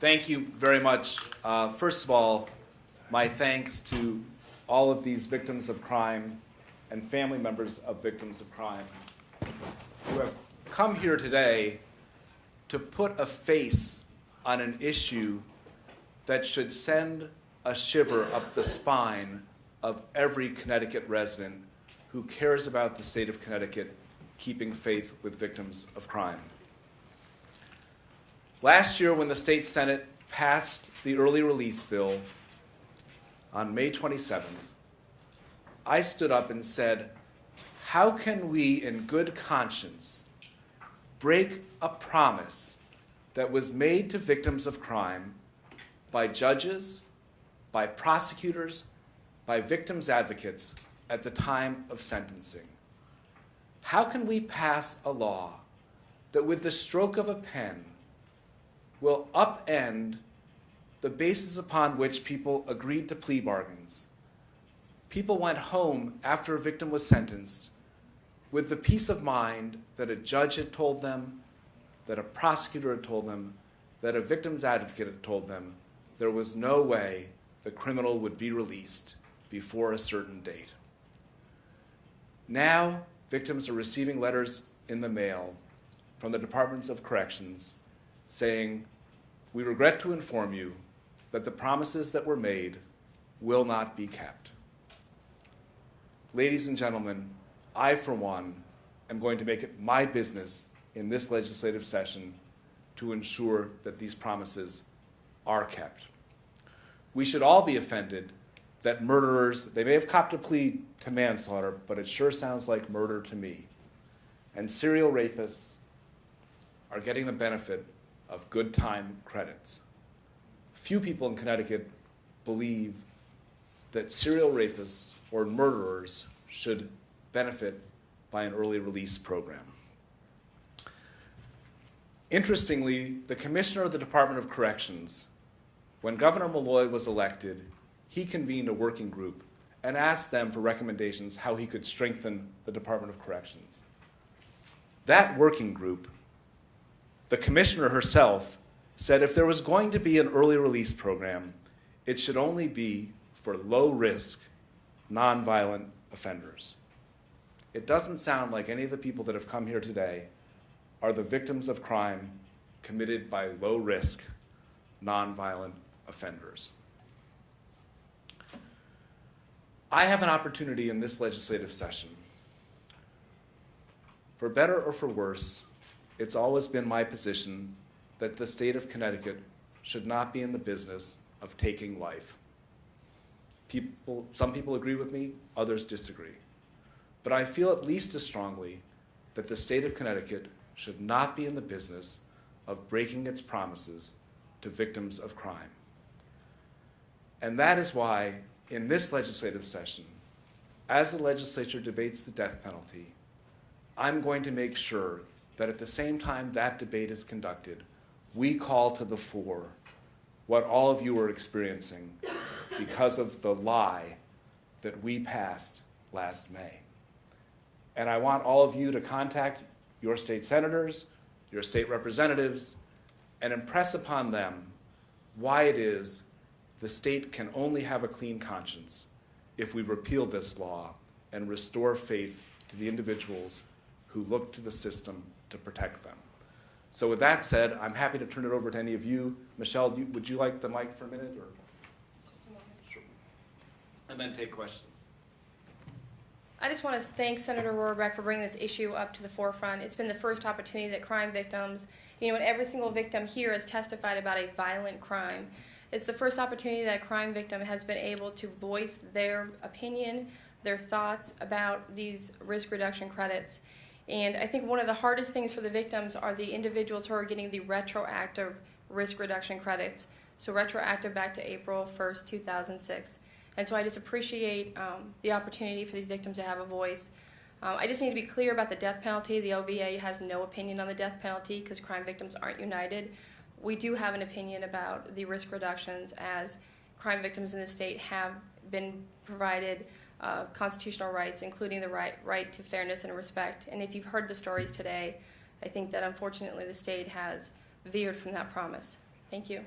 Thank you very much. First of all, my thanks to all of these victims of crime and family members of victims of crime who have come here today to put a face on an issue that should send a shiver up the spine of every Connecticut resident who cares about the state of Connecticut keeping faith with victims of crime. Last year, when the state Senate passed the early release bill on May 27th, I stood up and said, how can we in good conscience break a promise that was made to victims of crime by judges, by prosecutors, by victims' advocates at the time of sentencing? How can we pass a law that with the stroke of a pen will upend the basis upon which people agreed to plea bargains? People went home after a victim was sentenced with the peace of mind that a judge had told them, that a prosecutor had told them, that a victim's advocate had told them there was no way the criminal would be released before a certain date. Now, victims are receiving letters in the mail from the Departments of Corrections saying, we regret to inform you that the promises that were made will not be kept. Ladies and gentlemen, I, for one, am going to make it my business in this legislative session to ensure that these promises are kept. We should all be offended that murderers, they may have copped a plea to manslaughter, but it sure sounds like murder to me. And serial rapists are getting the benefit of good time credits. Few people in Connecticut believe that serial rapists or murderers should benefit by an early release program. Interestingly, the commissioner of the Department of Corrections, when Governor Malloy was elected, he convened a working group and asked them for recommendations how he could strengthen the Department of Corrections. That working group, the commissioner herself, said if there was going to be an early release program, it should only be for low-risk, nonviolent offenders. It doesn't sound like any of the people that have come here today are the victims of crime committed by low-risk, nonviolent offenders. I have an opportunity in this legislative session. For better or for worse, it's always been my position that the state of Connecticut should not be in the business of taking life. Some people agree with me, others disagree. But I feel at least as strongly that the state of Connecticut should not be in the business of breaking its promises to victims of crime. And that is why, in this legislative session, as the legislature debates the death penalty, I'm going to make sure that at the same time that debate is conducted, we call to the fore what all of you are experiencing because of the lie that we passed last May. And I want all of you to contact your state senators, your state representatives, and impress upon them why it is the state can only have a clean conscience if we repeal this law and restore faith to the individuals who look to the system to protect them. So with that said, I'm happy to turn it over to any of you. Michelle, would you like the mic for a minute? Or? Just a moment. Sure. And then take questions. I just want to thank Senator Roraback for bringing this issue up to the forefront. It's been the first opportunity that crime victims, and every single victim here has testified about a violent crime. It's the first opportunity that a crime victim has been able to voice their opinion, their thoughts about these risk reduction credits. And I think one of the hardest things for the victims are the individuals who are getting the retroactive risk reduction credits. So retroactive back to April 1st, 2006. And so I just appreciate the opportunity for these victims to have a voice. I just need to be clear about the death penalty. The OVA has no opinion on the death penalty because crime victims aren't united. We do have an opinion about the risk reductions as crime victims in the state have been provided constitutional rights, including the right to fairness and respect. And if you've heard the stories today, I think that unfortunately the state has veered from that promise. Thank you.